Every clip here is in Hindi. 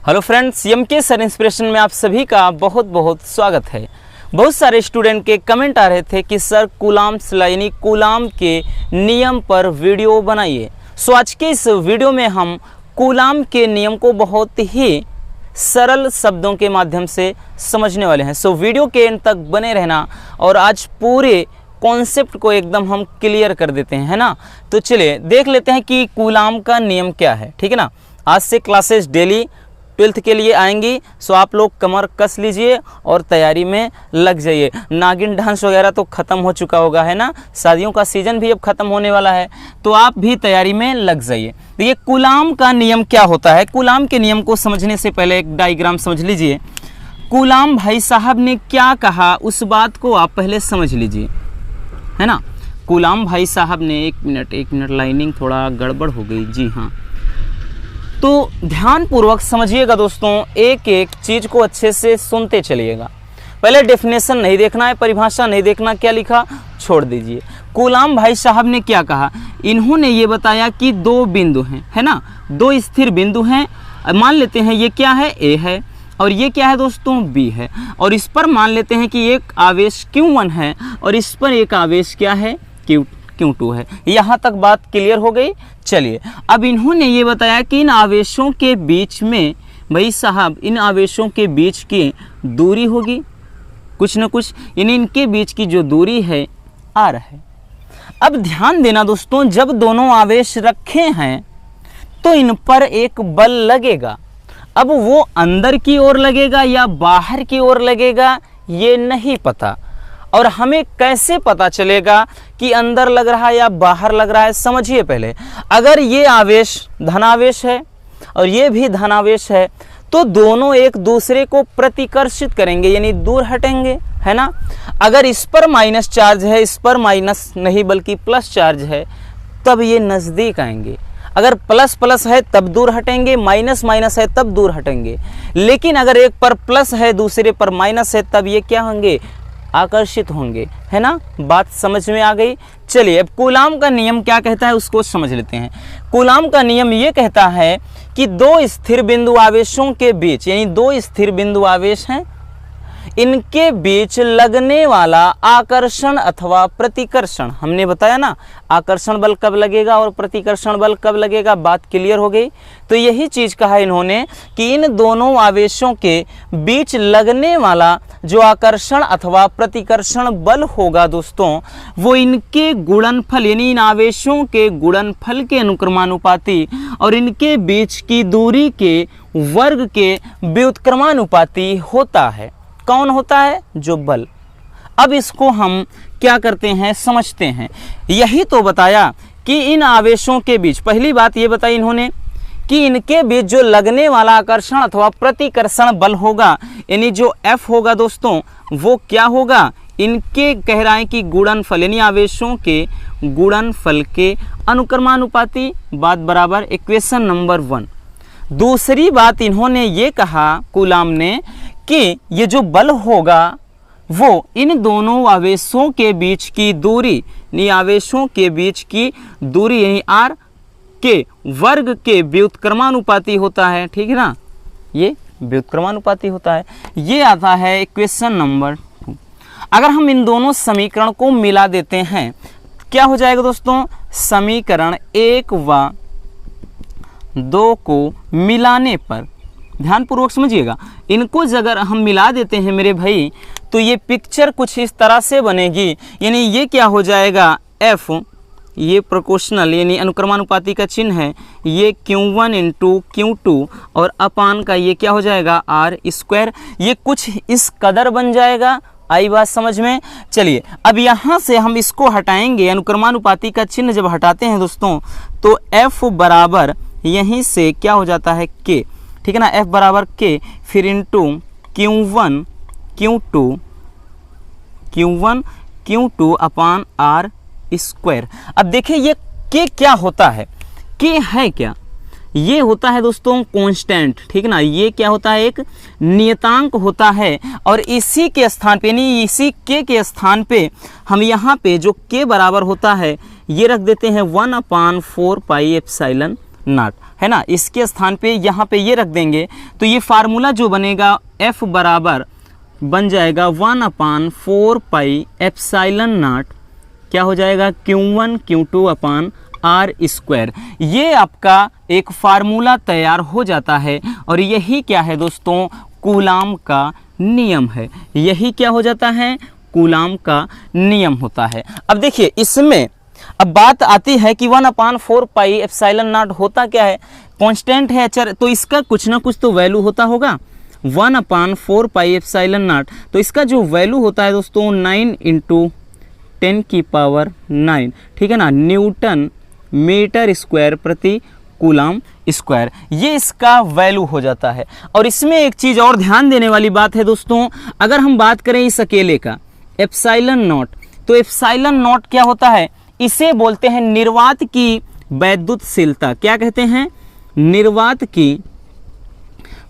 Hello friends, MK sir inspiration में आप सभी का बहुत बहुत स्वागत है। बहुत सारे स्टूडेंट के कमेंट आ रहे थे कि सर कूलाम्स यानी कूलाम के नियम पर वीडियो बनाइए। सो आज के इस वीडियो में हम कूलाम के नियम को बहुत ही सरल शब्दों के माध्यम से समझने वाले हैं। सो वीडियो के एंड तक बने रहना और आज पूरे कॉन्सेप्ट को एकदम हम क्लियर कर देते हैं, है ना। तो चलिए देख लेते हैं कि कूलाम का नियम क्या है, ठीक है ना। आज से क्लासेस डेली 12th के लिए आएंगी। सो आप लोग कमर कस लीजिए और तैयारी में लग जाइए। नागिन डांस वगैरह तो ख़त्म हो चुका होगा, है ना। शादियों का सीज़न भी अब ख़त्म होने वाला है, तो आप भी तैयारी में लग जाइए। तो ये कूलाम का नियम क्या होता है, कूलाम के नियम को समझने से पहले एक डायग्राम समझ लीजिए। कूलाम भाई साहब ने क्या कहा उस बात को आप पहले समझ लीजिए, है ना। कूलाम भाई साहब ने एक मिनट लाइनिंग थोड़ा गड़बड़ हो गई, जी हाँ। तो ध्यानपूर्वक समझिएगा दोस्तों, एक एक चीज़ को अच्छे से सुनते चलिएगा। पहले डेफिनेशन नहीं देखना है, परिभाषा नहीं देखना, क्या लिखा छोड़ दीजिए। कूलाम भाई साहब ने क्या कहा, इन्होंने ये बताया कि दो बिंदु हैं, है ना, दो स्थिर बिंदु हैं। मान लेते हैं ये क्या है, ए है, और ये क्या है दोस्तों, बी है। और इस पर मान लेते हैं कि एक आवेश Q1 है और इस पर एक आवेश क्या है, Q2 है। यहाँ तक बात क्लियर हो गई। चलिए अब इन्होंने ये बताया कि इन आवेशों के बीच में भाई साहब, इन आवेशों के बीच की दूरी होगी कुछ न कुछ, यानी इनके बीच की जो दूरी है R है। अब ध्यान देना दोस्तों, जब दोनों आवेश रखे हैं तो इन पर एक बल लगेगा। अब वो अंदर की ओर लगेगा या बाहर की ओर लगेगा ये नहीं पता। और हमें कैसे पता चलेगा कि अंदर लग रहा है या बाहर लग रहा है, समझिए पहले। अगर ये आवेश धनावेश है और ये भी धनावेश है तो दोनों एक दूसरे को प्रतिकर्षित करेंगे, यानी दूर हटेंगे, है ना। अगर इस पर माइनस चार्ज है, इस पर माइनस नहीं बल्कि प्लस चार्ज है, तब ये नज़दीक आएंगे। अगर प्लस प्लस है तब दूर हटेंगे, माइनस माइनस है तब दूर हटेंगे। लेकिन अगर एक पर प्लस है दूसरे पर माइनस है तब ये क्या होंगे, आकर्षित होंगे, है ना। बात समझ में आ गई। चलिए अब कूलाम का नियम क्या कहता है उसको समझ लेते हैं। कूलाम का नियम ये कहता है कि दो स्थिर बिंदु आवेशों के बीच, यानी दो स्थिर बिंदु आवेश हैं, इनके बीच लगने वाला आकर्षण अथवा प्रतिकर्षण, हमने बताया ना आकर्षण बल कब लगेगा और प्रतिकर्षण बल कब लगेगा, बात क्लियर हो गई। तो यही चीज कहा इन्होंने कि इन दोनों आवेशों के बीच लगने वाला जो आकर्षण अथवा प्रतिकर्षण बल होगा दोस्तों, वो इनके गुणनफल यानी इन आवेशों के गुणनफल के अनुक्रमानुपाती और इनके बीच की दूरी के वर्ग के व्युत्क्रमानुपाती होता है। कौन होता है, जो बल। अब इसको हम क्या करते हैं, समझते हैं। यही तो बताया कि इन आवेशों के बीच, पहली बात ये बताई इन्होंने कि इनके बीच जो लगने वाला आकर्षण अथवा प्रतिकर्षण बल होगा, यानी जो F होगा दोस्तों, वो क्या होगा, इनके कह रहा है कि गुणनफल यानी आवेशों के गुणनफल के अनुक्रमानुपाती, बात बराबर, इक्वेशन नंबर 1। दूसरी बात इन्होंने ये कहा कूलाम ने कि ये जो बल होगा वो इन दोनों आवेशों के बीच की दूरी, यानी आवेशों के बीच की दूरी यानी R के वर्ग के व्युत्क्रमानुपाती होता है, ठीक है ना। ये व्युत्क्रमानुपाती होता है, ये आता है इक्वेशन नंबर 2। अगर हम इन दोनों समीकरण को मिला देते हैं क्या हो जाएगा दोस्तों, समीकरण 1 व 2 को मिलाने पर, ध्यानपूर्वक समझिएगा, इनको अगर हम मिला देते हैं मेरे भाई तो ये पिक्चर कुछ इस तरह से बनेगी। यानी ये क्या हो जाएगा, F, ये प्रोपोर्शनल यानी अनुक्रमानुपाती का चिन्ह है, ये Q1 इंटू Q2 और अपान का ये क्या हो जाएगा, R²। ये कुछ इस कदर बन जाएगा। आई बात समझ में। चलिए अब यहाँ से हम इसको हटाएंगे, अनुक्रमानुपाती का चिन्ह जब हटाते हैं दोस्तों तो F बराबर यहीं से क्या हो जाता है, K, ठीक है ना। F बराबर K, फिर इंटू Q1 Q2 अपान R²। अब देखिए ये K क्या होता है, K है क्या, ये होता है दोस्तों कांस्टेंट, ठीक ना। ये क्या होता है, एक नियतांक होता है। और इसी के स्थान पे यानी इसी K के स्थान पे हम यहाँ पे जो K बराबर होता है ये रख देते हैं 1/4 पाई एप्सिलॉन नॉट, है ना। इसके स्थान पे यहाँ पे ये रख देंगे तो ये फार्मूला जो बनेगा F बराबर बन जाएगा 1/4 पाई एप्सिलॉन नॉट, क्या हो जाएगा Q1 Q2 upon R square. ये आपका एक फार्मूला तैयार हो जाता है और यही क्या है दोस्तों, कूलाम का नियम है। यही क्या हो जाता है, कूलाम का नियम होता है। अब देखिए इसमें अब बात आती है कि 1/4 पाई एप्सिलॉन नॉट होता क्या है, कांस्टेंट है अचर, तो इसका कुछ ना कुछ तो वैल्यू होता होगा। 1/4 पाई एप्सिलॉन नॉट, तो इसका जो वैल्यू होता है दोस्तों 9 × 10⁹, ठीक है ना, न्यूटन मीटर स्क्वायर प्रति कूलाम स्क्वायर, ये इसका वैल्यू हो जाता है। और इसमें एक चीज़ और ध्यान देने वाली बात है दोस्तों, अगर हम बात करें इस अकेले का एप्सिलॉन नॉट, तो एप्सिलॉन नॉट क्या होता है, इसे बोलते हैं निर्वात की वैद्युतशीलता। क्या कहते हैं, निर्वात की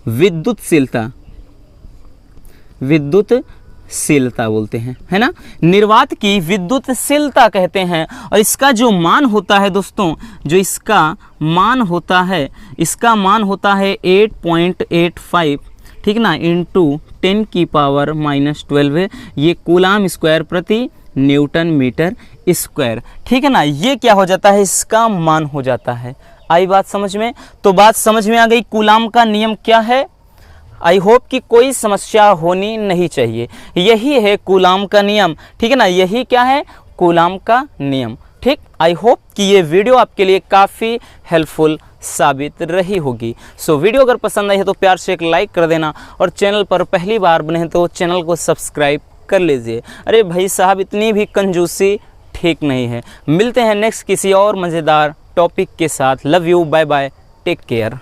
विद्युतशीलता, विद्युतशीलता बोलते हैं, है ना, निर्वात की विद्युतशीलता कहते हैं। और इसका जो मान होता है दोस्तों, जो इसका मान होता है, इसका मान होता है 8.85, ठीक ना, इंटू 10⁻⁻12 है, ये कूलाम स्क्वायर प्रति न्यूटन मीटर स्क्वायर, ठीक है ना। ये क्या हो जाता है, इसका मान हो जाता है। आई बात समझ में, तो बात समझ में आ गई कूलाम का नियम क्या है। आई होप कि कोई समस्या होनी नहीं चाहिए, यही है कूलाम का नियम, ठीक है ना, यही क्या है, कूलाम का नियम, ठीक। आई होप कि ये वीडियो आपके लिए काफ़ी हेल्पफुल साबित रही होगी। सो वीडियो अगर पसंद आई है तो प्यार से एक लाइक कर देना और चैनल पर पहली बार बने हैं तो चैनल को सब्सक्राइब कर लीजिए। अरे भाई साहब, इतनी भी कंजूसी ठीक नहीं है। मिलते हैं नेक्स्ट किसी और मज़ेदार टॉपिक के साथ। Love you, bye bye, take care.